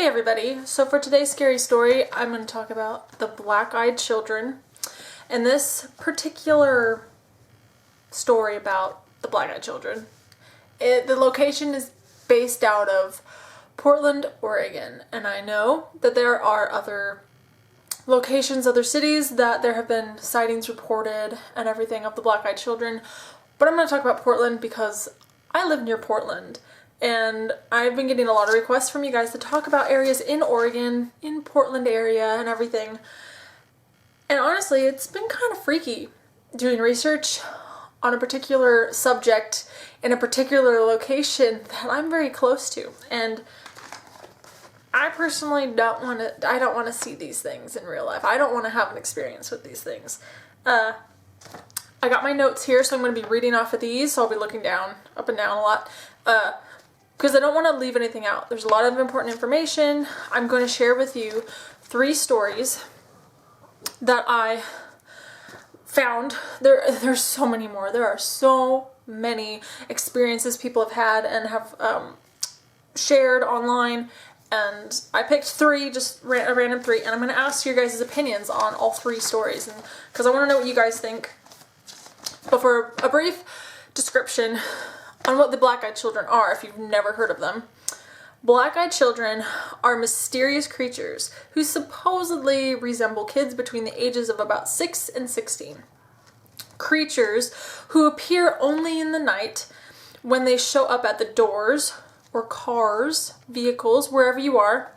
everybody. So for today's scary story, I'm going to talk about the black-eyed children. And this particular story about the black-eyed children, the location is based out of Portland, Oregon. And I know that there are other locations, other cities that there have been sightings reported and everything of the black-eyed children. But I'm going to talk about Portland because I live near Portland. And I've been getting a lot of requests from you guys to talk about areas in Oregon, in Portland area and everything. And honestly, it's been kind of freaky doing research on a particular subject in a particular location that I'm very close to. And I personally don't want to see these things in real life. I don't want to have an experience with these things. I got my notes here, so I'm going to be reading off of these. So I'll be looking down, up and down a lot. Because I don't want to leave anything out. There's a lot of important information. I'm going to share with you 3 stories that I found. There's so many more. There are so many experiences people have had and have shared online. And I picked 3, just a random 3. And I'm going to ask your guys' opinions on all 3 stories. Because I want to know what you guys think. But for a brief description on what the black-eyed children are, if you've never heard of them. Black-eyed children are mysterious creatures who supposedly resemble kids between the ages of about 6 and 16. Creatures who appear only in the night when they show up at the doors or cars, vehicles, wherever you are,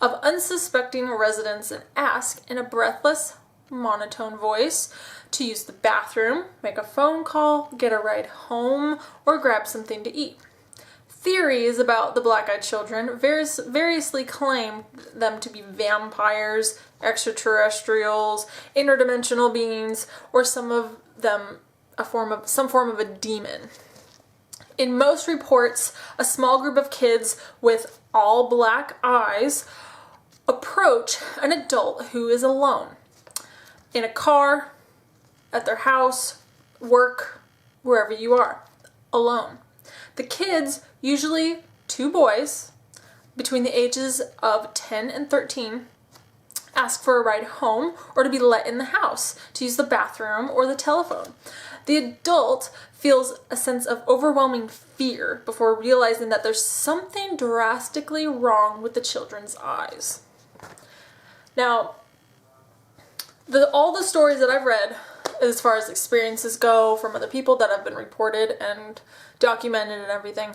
of unsuspecting residents and ask in a breathless, monotone voice to use the bathroom, make a phone call, get a ride home, or grab something to eat. Theories about the black-eyed children variously claim them to be vampires, extraterrestrials, interdimensional beings, or some of them some form of a demon. In most reports, a small group of kids with all black eyes approach an adult who is alone in a car, at their house, work, wherever you are, alone. The kids, usually 2 boys, between the ages of 10 and 13, ask for a ride home or to be let in the house to use the bathroom or the telephone. The adult feels a sense of overwhelming fear before realizing that there's something drastically wrong with the children's eyes. Now, all the stories that I've read, as far as experiences go from other people that have been reported and documented and everything,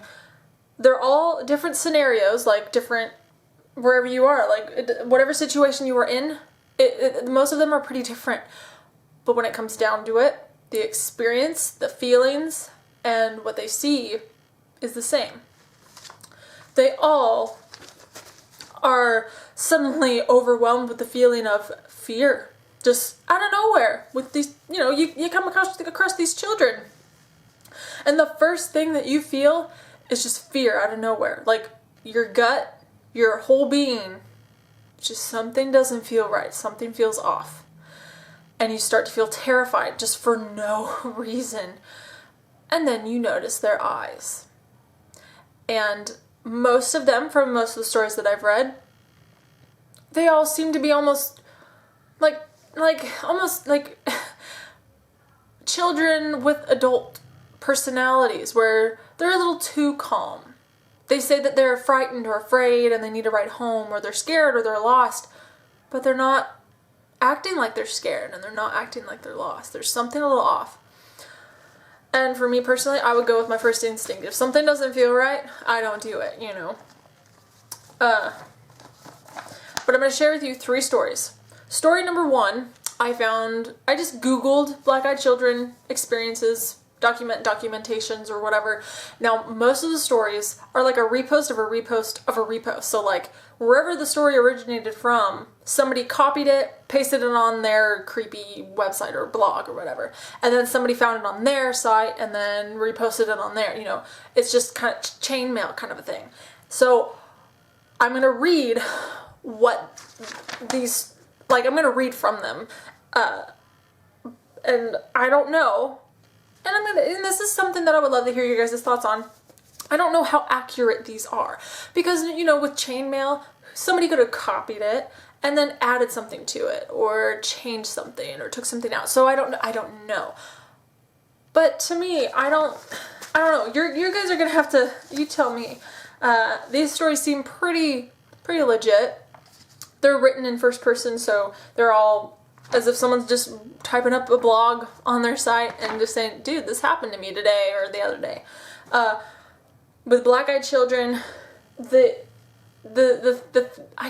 they're all different scenarios, like different wherever you are, like whatever situation you are in, most of them are pretty different. But when it comes down to it, the experience, the feelings, and what they see is the same. They all are suddenly overwhelmed with the feeling of fear. Just out of nowhere with these, you come across these children. And the first thing that you feel is just fear out of nowhere. Like your gut, your whole being, just something doesn't feel right. Something feels off. And you start to feel terrified just for no reason. And then you notice their eyes. And most of them, from most of the stories that I've read, they all seem to be almost like children with adult personalities where they're a little too calm. They say that they're frightened or afraid and they need a ride home, or they're scared or they're lost, but they're not acting like they're scared and they're not acting like they're lost. There's something a little off. And for me personally, I would go with my first instinct. If something doesn't feel right, I don't do it, But I'm going to share with you 3 stories. Story number 1, I just Googled black-eyed children experiences, documentations or whatever. Now, most of the stories are like a repost of a repost of a repost. So like wherever the story originated from, somebody copied it, pasted it on their creepy website or blog or whatever. And then somebody found it on their site and then reposted it on there. It's just kind of chainmail kind of a thing. So I'm going to read what these, I'm going to read from them. And I don't know. And this is something that I would love to hear your guys' thoughts on. I don't know how accurate these are. Because, with chainmail, somebody could have copied it and then added something to it or changed something or took something out. So I don't know. But to me, I don't know. You guys are gonna have to, you tell me. These stories seem pretty legit. They're written in first person, so they're all as if someone's just typing up a blog on their site and just saying, dude, this happened to me today or the other day. With black-eyed children, I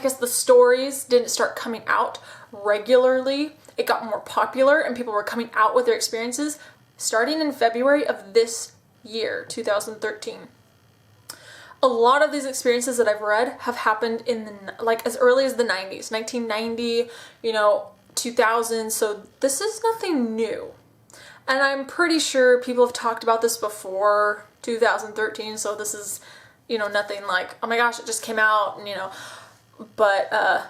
guess the stories didn't start coming out regularly. It got more popular and people were coming out with their experiences starting in February of this year, 2013. A lot of these experiences that I've read have happened in as early as the 90s, 1990, 2000, so this is nothing new. And I'm pretty sure people have talked about this before 2013, so this is, nothing like, oh my gosh, it just came out, but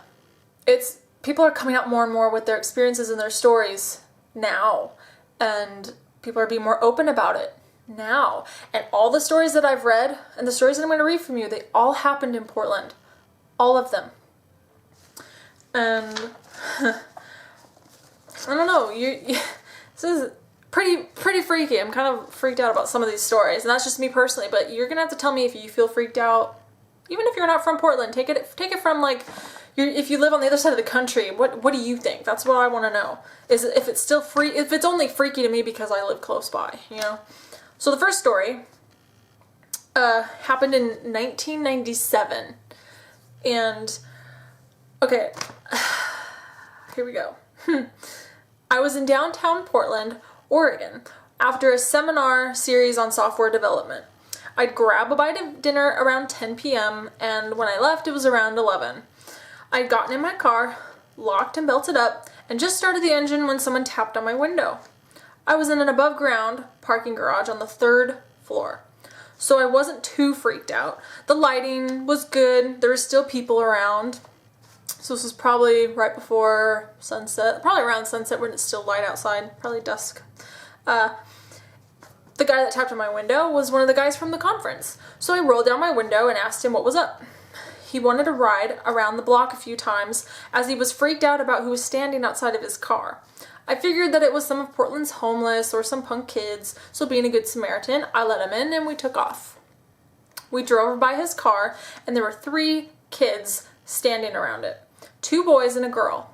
people are coming out more and more with their experiences and their stories now, and people are being more open about it now. And all the stories that I've read and the stories that I'm going to read from you, they all happened in Portland. All of them. And I don't know, this is pretty freaky. I'm kind of freaked out about some of these stories, and that's just me personally, but you're gonna have to tell me if you feel freaked out, even if you're not from Portland. Take it from if you live on the other side of the country, what do you think? That's what I want to know. Is if it's still if it's only freaky to me because I live close by, So the first story happened in 1997, and okay, here we go. I was in downtown Portland, Oregon, after a seminar series on software development. I'd grab a bite of dinner around 10 p.m. and when I left it was around 11. I'd gotten in my car, locked and belted up, and just started the engine when someone tapped on my window. I was in an above ground parking garage on the 3rd floor, so I wasn't too freaked out. The lighting was good, there were still people around. So this was probably right before sunset, probably around sunset when it's still light outside, probably dusk. The guy that tapped on my window was one of the guys from the conference. So I rolled down my window and asked him what was up. He wanted to ride around the block a few times as he was freaked out about who was standing outside of his car. I figured that it was some of Portland's homeless or some punk kids, so being a good Samaritan, I let him in and we took off. We drove by his car and there were 3 kids standing around it. 2 boys and a girl.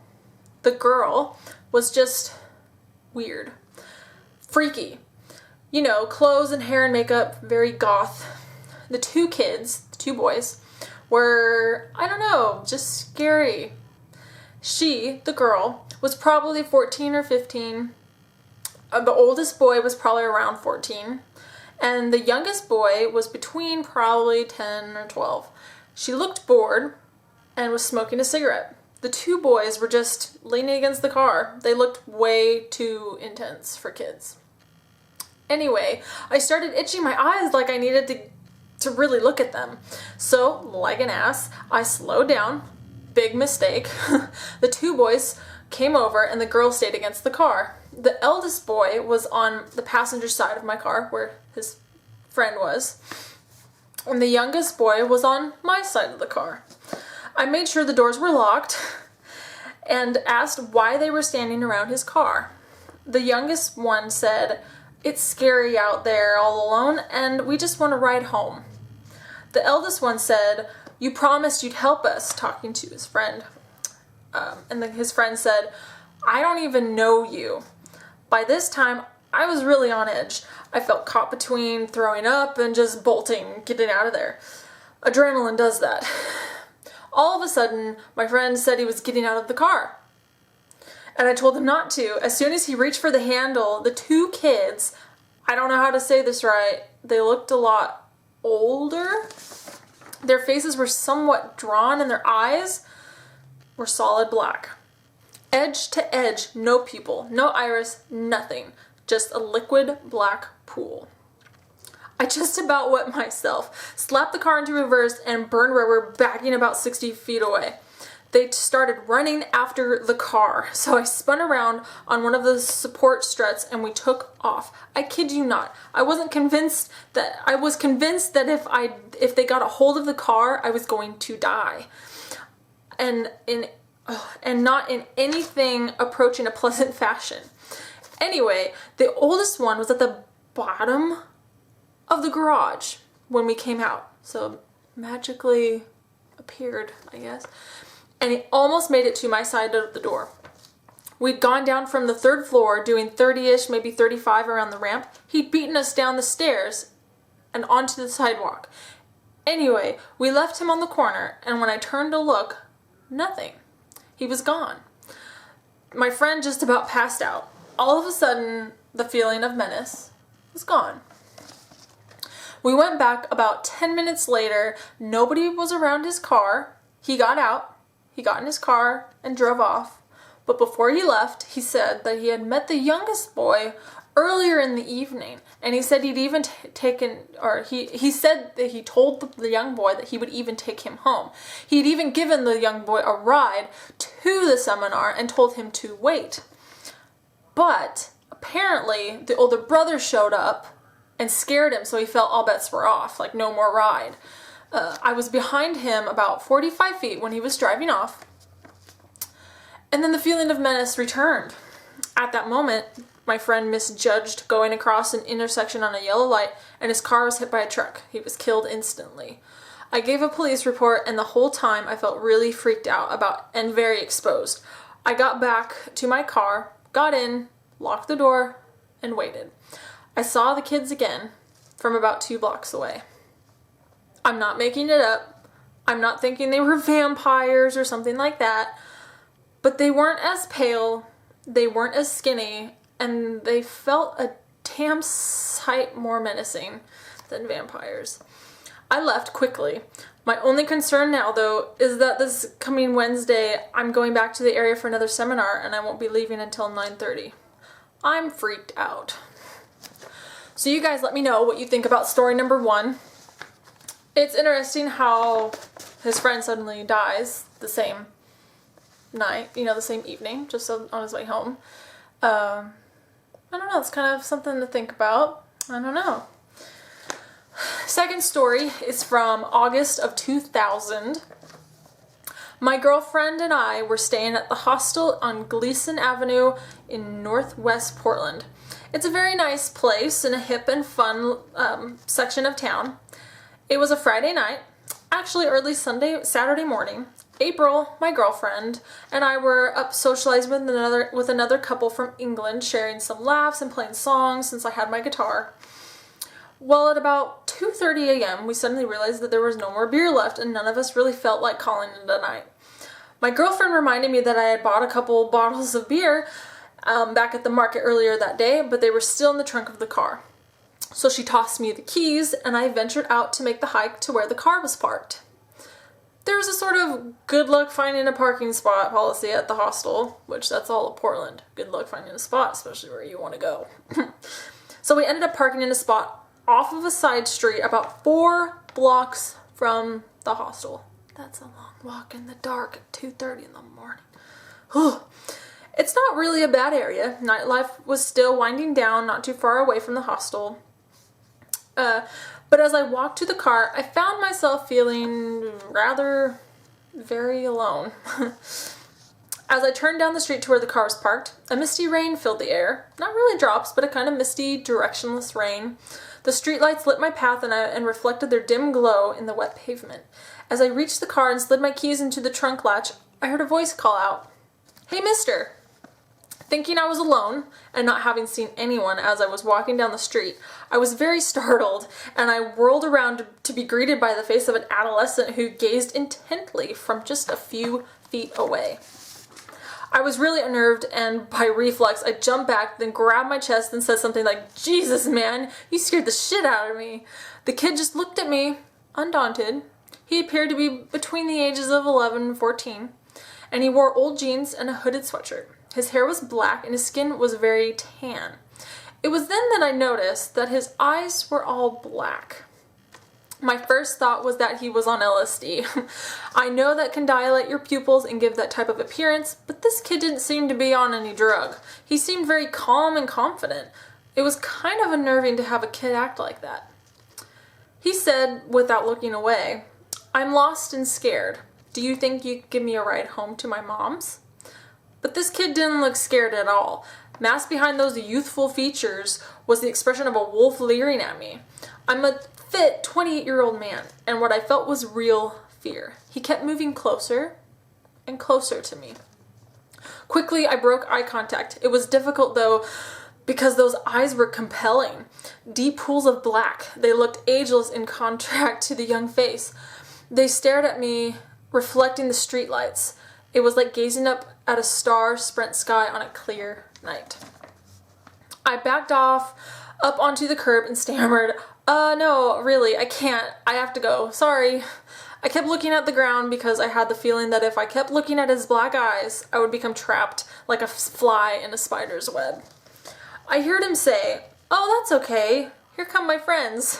The girl was just weird. Freaky. Clothes and hair and makeup, very goth. The 2 kids, the 2 boys, were, I don't know, just scary. She, the girl, was probably 14 or 15. The oldest boy was probably around 14. And the youngest boy was between probably 10 or 12. She looked bored and was smoking a cigarette. The 2 boys were just leaning against the car. They looked way too intense for kids. Anyway, I started itching my eyes like I needed to really look at them. So, like an ass, I slowed down. Big mistake. The 2 boys came over and the girl stayed against the car. The eldest boy was on the passenger side of my car where his friend was. And the youngest boy was on my side of the car. I made sure the doors were locked and asked why they were standing around his car. The youngest one said, "It's scary out there all alone and we just want to ride home." The eldest one said, "You promised you'd help us," talking to his friend. And then his friend said, "I don't even know you." By this time, I was really on edge. I felt caught between throwing up and just bolting, getting out of there. Adrenaline does that. All of a sudden, my friend said he was getting out of the car. And I told him not to. As soon as he reached for the handle, the 2 kids, I don't know how to say this right, they looked a lot older. Their faces were somewhat drawn and their eyes were solid black. Edge to edge, no pupil, no iris, nothing. Just a liquid black pool. I just about wet myself, slapped the car into reverse, and burned rubber backing about 60 feet away. They started running after the car, so I spun around on one of the support struts and we took off. I kid you not. I was convinced that if they got a hold of the car, I was going to die. and not in anything approaching a pleasant fashion. Anyway, the oldest one was at the bottom of the garage when we came out. So magically appeared, I guess. And he almost made it to my side of the door. We'd gone down from the 3rd floor doing 30-ish, maybe 35 around the ramp. He'd beaten us down the stairs and onto the sidewalk. Anyway, we left him on the corner, and when I turned to look, nothing. He was gone. My friend just about passed out. All of a sudden, the feeling of menace was gone. We went back about 10 minutes later. Nobody was around his car. He got out, he got in his car and drove off. But before he left, he said that he had met the youngest boy earlier in the evening, and he said he'd even he said that he told the young boy that he would even take him home. He'd even given the young boy a ride to the seminar and told him to wait. But apparently the older brother showed up and scared him, so he felt all bets were off, like no more ride. I was behind him about 45 feet when he was driving off, and then the feeling of menace returned. At that moment, my friend misjudged going across an intersection on a yellow light, and his car was hit by a truck. He was killed instantly. I gave a police report, and the whole time I felt really freaked out and very exposed. I got back to my car, got in, locked the door, and waited. I saw the kids again from about 2 blocks away. I'm not making it up. I'm not thinking they were vampires or something like that. But they weren't as pale, they weren't as skinny, and they felt a damn sight more menacing than vampires. I left quickly. My only concern now, though, is that this coming Wednesday, I'm going back to the area for another seminar, and I won't be leaving until 9:30. I'm freaked out. So you guys let me know what you think about story number 1. It's interesting how his friend suddenly dies the same night, the same evening, just on his way home. I don't know, it's kind of something to think about. I don't know. Second story is from August of 2000. My girlfriend and I were staying at the hostel on Gleason Avenue in Northwest Portland. It's a very nice place in a hip and fun section of town. It was a Friday night, actually early Saturday morning. April, my girlfriend, and I were up socializing with another couple from England, sharing some laughs and playing songs since I had my guitar. Well, at about 2:30 a.m., we suddenly realized that there was no more beer left, and none of us really felt like calling it a night. My girlfriend reminded me that I had bought a couple bottles of beer back at the market earlier that day, but they were still in the trunk of the car. So she tossed me the keys, and I ventured out to make the hike to where the car was parked. There was a sort of good luck finding a parking spot policy at the hostel, which that's all of Portland. Good luck finding a spot, especially where you want to go. So we ended up parking in a spot off of a side street about 4 blocks from the hostel. That's a long walk in the dark at 2:30 in the morning. It's not really a bad area. Nightlife was still winding down, not too far away from the hostel. But as I walked to the car, I found myself feeling rather very alone. As I turned down the street to where the car was parked, a misty rain filled the air. Not really drops, but a kind of misty, directionless rain. The streetlights lit my path and reflected their dim glow in the wet pavement. As I reached the car and slid my keys into the trunk latch, I heard a voice call out, "Hey, mister!" Thinking I was alone, and not having seen anyone as I was walking down the street, I was very startled, and I whirled around to be greeted by the face of an adolescent who gazed intently from just a few feet away. I was really unnerved, and by reflex, I jumped back, then grabbed my chest and said something like, "Jesus, man, you scared the shit out of me." The kid just looked at me, undaunted. He appeared to be between the ages of 11 and 14, and he wore old jeans and a hooded sweatshirt. His hair was black and his skin was very tan. It was then that I noticed that his eyes were all black. My first thought was that he was on LSD. I know that can dilate your pupils and give that type of appearance, but this kid didn't seem to be on any drug. He seemed very calm and confident. It was kind of unnerving to have a kid act like that. He said, without looking away, "I'm lost and scared. Do you think you could give me a ride home to my mom's?" But this kid didn't look scared at all. Masked behind those youthful features was the expression of a wolf leering at me. I'm a fit 28-year-old man, and what I felt was real fear. He kept moving closer and closer to me. Quickly, I broke eye contact. It was difficult, though, because those eyes were compelling. Deep pools of black. They looked ageless in contrast to the young face. They stared at me, reflecting the streetlights. It was like gazing up at a star-sprent sky on a clear night. I backed off up onto the curb and stammered, "No, really, I can't. I have to go. Sorry." I kept looking at the ground because I had the feeling that if I kept looking at his black eyes, I would become trapped like a fly in a spider's web. I heard him say, "Oh, that's okay. Here come my friends."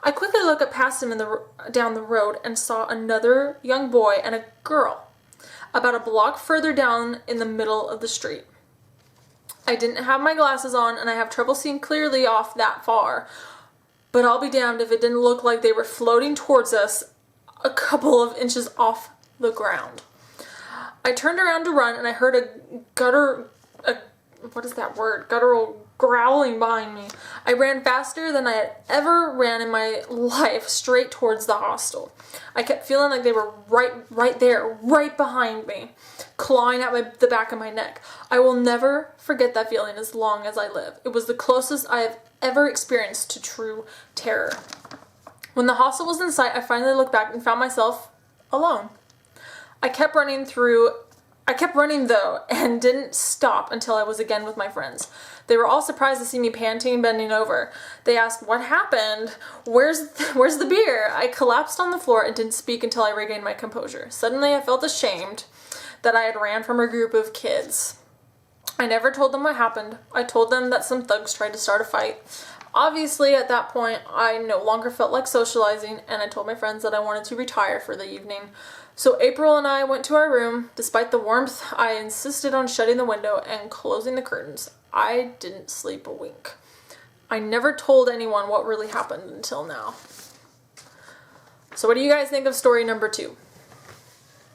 I quickly looked up past him down the road and saw another young boy and a girl about a block further down in the middle of the street. I didn't have my glasses on, and I have trouble seeing clearly off that far, but I'll be damned if it didn't look like they were floating towards us a couple of inches off the ground. I turned around to run, and I heard guttural growling behind me. I ran faster than I had ever ran in my life, straight towards the hostel. I kept feeling like they were right there, right behind me, clawing at the back of my neck. I will never forget that feeling as long as I live. It was the closest I have ever experienced to true terror. When the hostel was in sight, I finally looked back and found myself alone. I kept running though, and didn't stop until I was again with my friends. They were all surprised to see me panting, bending over. They asked, "What happened? Where's the beer?" I collapsed on the floor and didn't speak until I regained my composure. Suddenly I felt ashamed that I had ran from a group of kids. I never told them what happened. I told them that some thugs tried to start a fight. Obviously, at that point, I no longer felt like socializing, and I told my friends that I wanted to retire for the evening. So April and I went to our room. Despite the warmth, I insisted on shutting the window and closing the curtains. I didn't sleep a wink. I never told anyone what really happened until now. So what do you guys think of story number 2?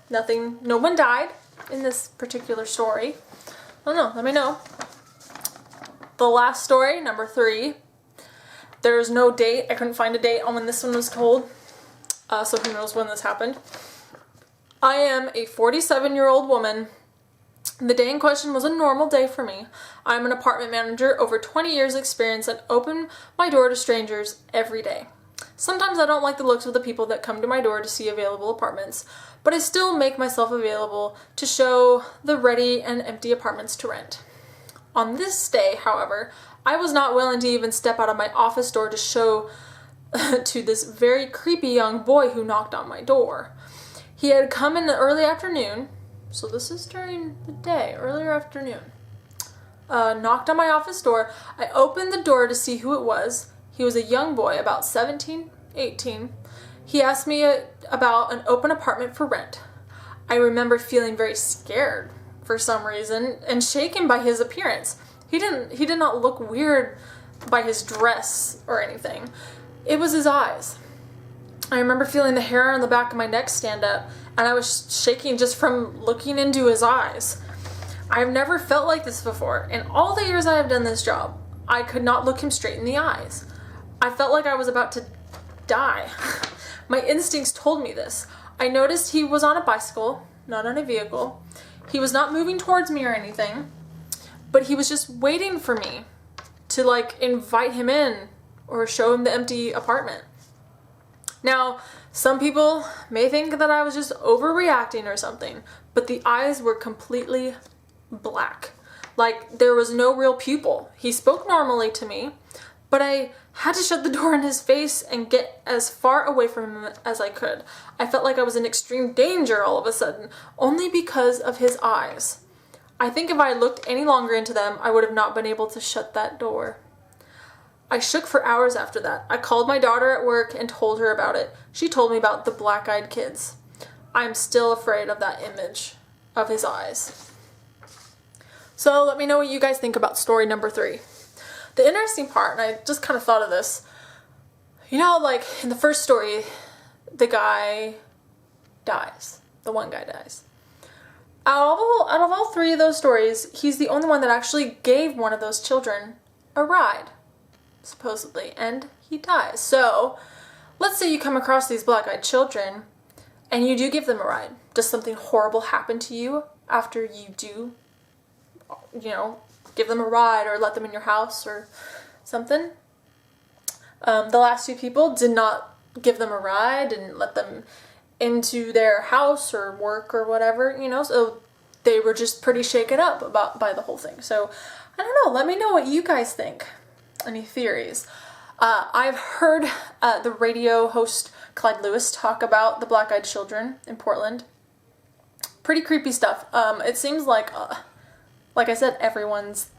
No one died in this particular story. I don't know, let me know. The last story, number 3. There's no date. I couldn't find a date on when this one was told. So who knows when this happened. I am a 47-year-old woman. The day in question was a normal day for me. I'm an apartment manager, over 20 years experience, and open my door to strangers every day. Sometimes I don't like the looks of the people that come to my door to see available apartments, but I still make myself available to show the ready and empty apartments to rent. On this day, however, I was not willing to even step out of my office door to show to this very creepy young boy who knocked on my door. He had come in the early afternoon, so this is during the day, earlier afternoon. Knocked on my office door. I opened the door to see who it was. He was a young boy, about 17, 18. He asked me about an open apartment for rent. I remember feeling very scared for some reason and shaken by his appearance. He did not look weird by his dress or anything. It was his eyes. I remember feeling the hair on the back of my neck stand up, and I was shaking just from looking into his eyes. I've never felt like this before. In all the years I have done this job, I could not look him straight in the eyes. I felt like I was about to die. My instincts told me this. I noticed he was on a bicycle, not on a vehicle. He was not moving towards me or anything, but he was just waiting for me to invite him in or show him the empty apartment. Now, some people may think that I was just overreacting or something, but the eyes were completely black. Like there was no real pupil. He spoke normally to me, but I had to shut the door in his face and get as far away from him as I could. I felt like I was in extreme danger all of a sudden, only because of his eyes. I think if I looked any longer into them, I would have not been able to shut that door. I shook for hours after that. I called my daughter at work and told her about it. She told me about the black-eyed kids. I'm still afraid of that image of his eyes. So let me know what you guys think about story number 3. The interesting part, and I just kind of thought of this, in the first story, the guy dies. the one guy dies. Out of all three of those stories, he's the only one that actually gave one of those children a ride, supposedly, and he dies. So, let's say you come across these black-eyed children, and you do give them a ride. Does something horrible happen to you after you do, give them a ride or let them in your house or something? The last two people did not give them a ride, didn't let them into their house or work or whatever, so they were just pretty shaken up by the whole thing. So, I don't know, let me know what you guys think. Any theories? I've heard the radio host Clyde Lewis talk about the black-eyed children in Portland. Pretty creepy stuff. It seems like I said, everyone's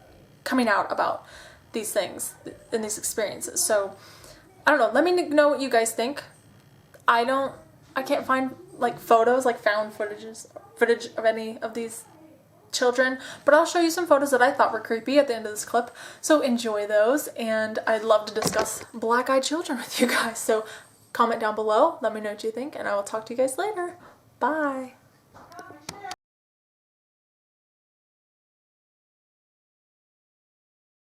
coming out about these things and these experiences. So, I don't know. Let me know what you guys think. I can't find photos, found footage of any of these children, but I'll show you some photos that I thought were creepy at the end of this clip. So enjoy those, and I'd love to discuss black-eyed children with you guys. So comment down below, let me know what you think, and I will talk to you guys later. Bye.